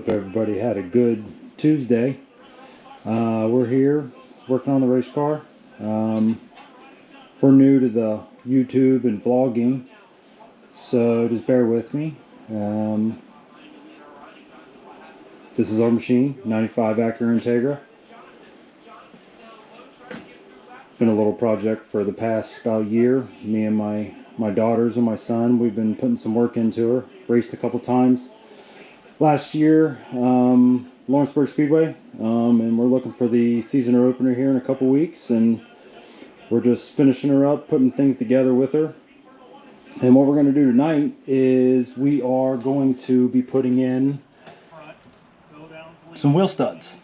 Hope everybody had a good Tuesday. We're here working on the race car. We're new to the YouTube and vlogging, so just bear with me. This is our machine, 95 Acura Integra. Been a little project for the past about year. Me and my daughters and my son, we've been putting some work into her. Raced a couple times last year, Lawrenceburg Speedway, and we're looking for the season opener here in a couple weeks, and we're just finishing her up, putting things together with her. And what we're going to do tonight is we are going to be putting in some wheel studs,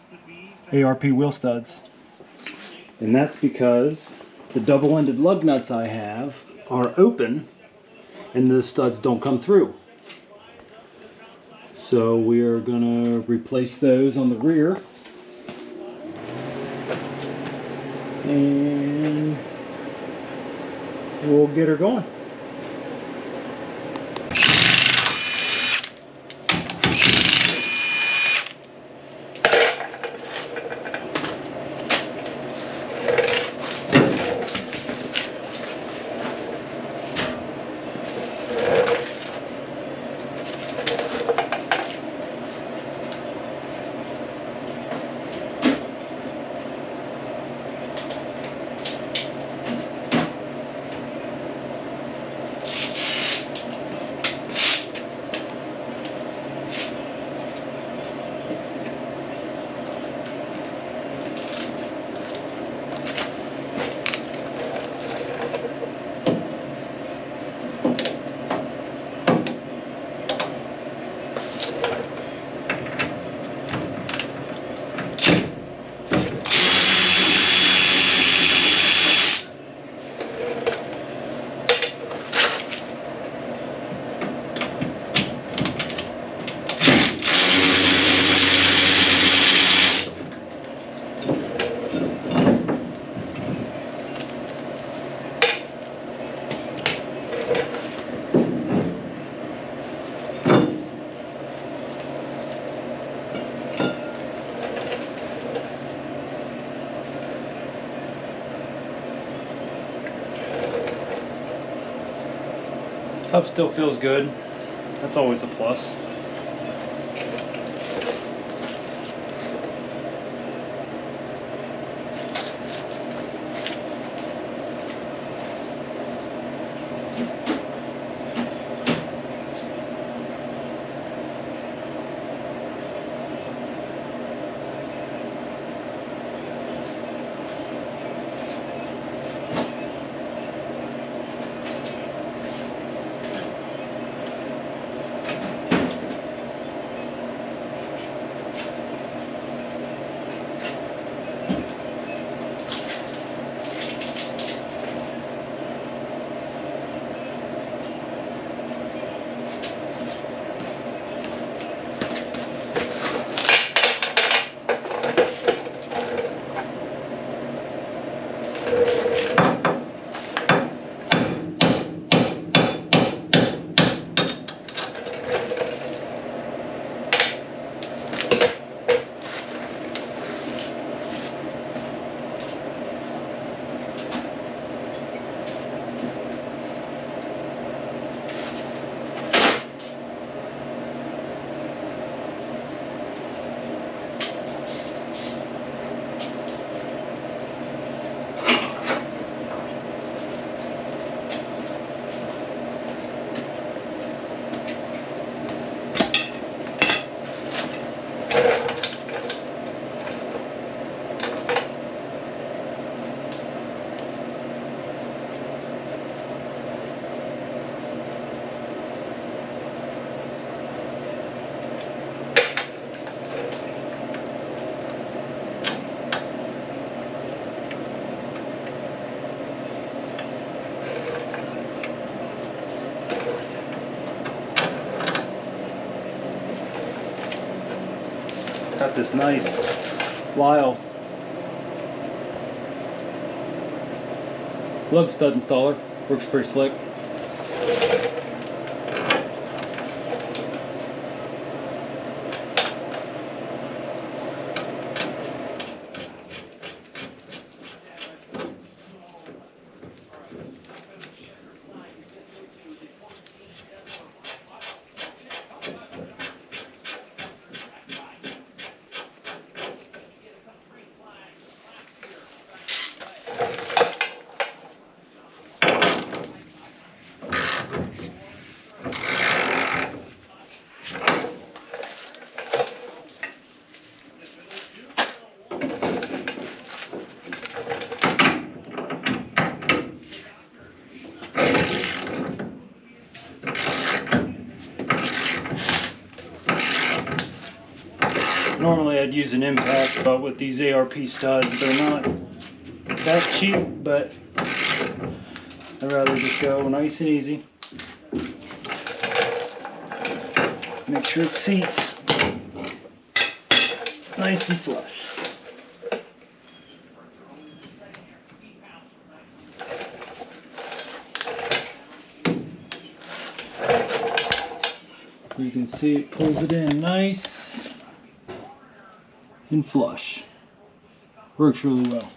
ARP wheel studs. And that's because the double-ended lug nuts I have are open and the studs don't come through. So we are going to replace those on the rear. And we'll get her going. Hub still feels good. That's always a plus. Got this nice Lyle lug stud installer. Works pretty slick. Normally I'd use an impact, but with these ARP studs, they're not that cheap, but I'd rather just go nice and easy. Make sure it seats nice and flush. You can see it pulls it in nice and flush. Works really well.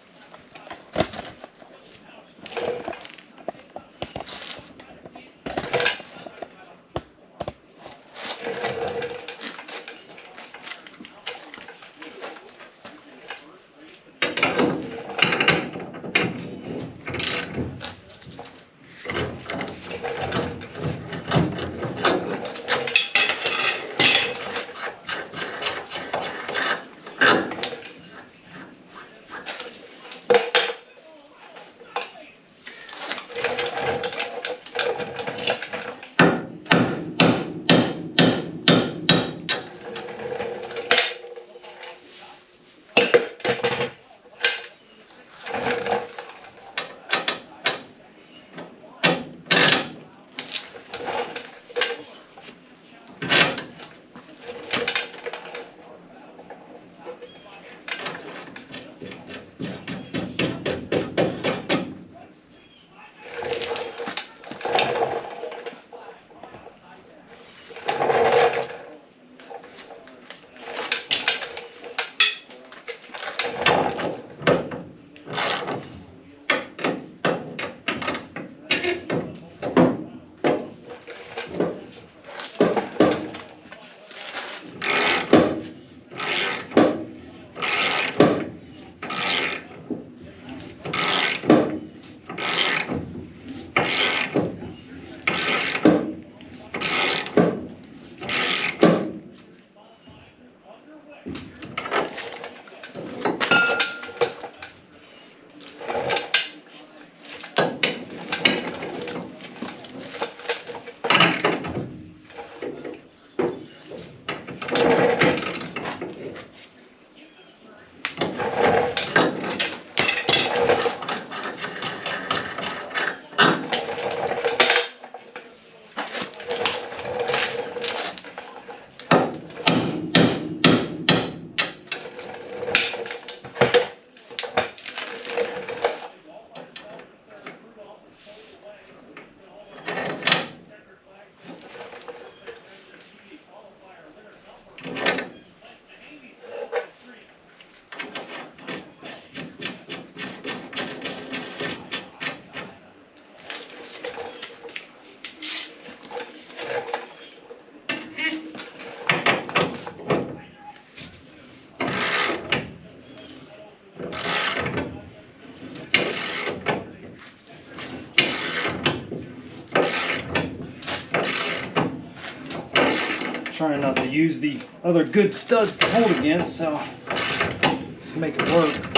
Trying not to use the other good studs to hold against, so let's make it work.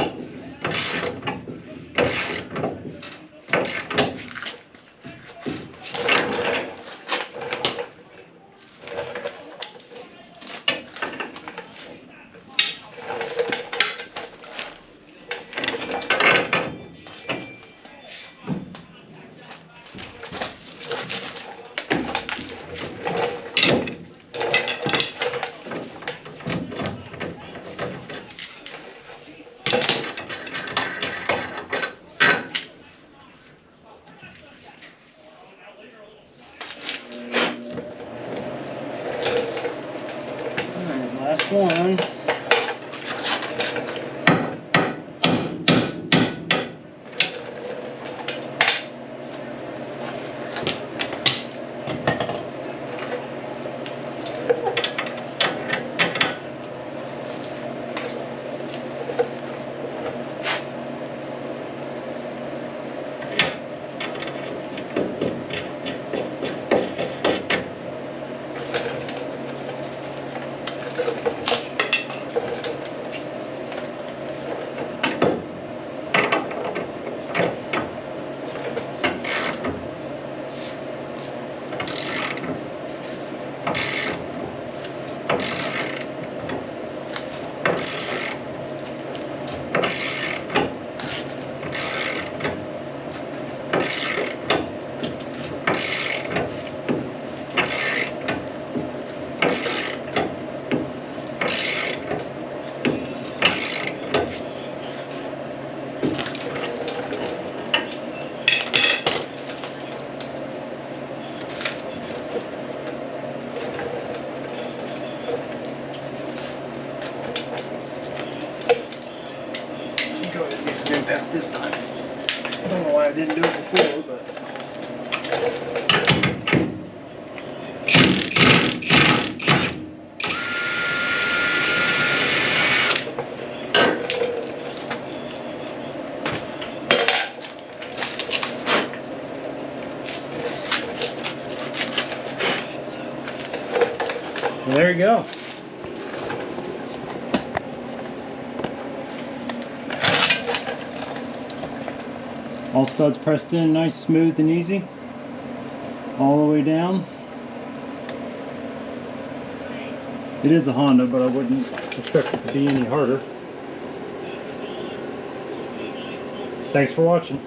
Last one. impact this time. I don't know why I didn't do it before, but... There you go. All studs pressed in, nice, smooth, and easy. All the way down. It is a Honda, but I wouldn't expect it to be any harder. Thanks for watching.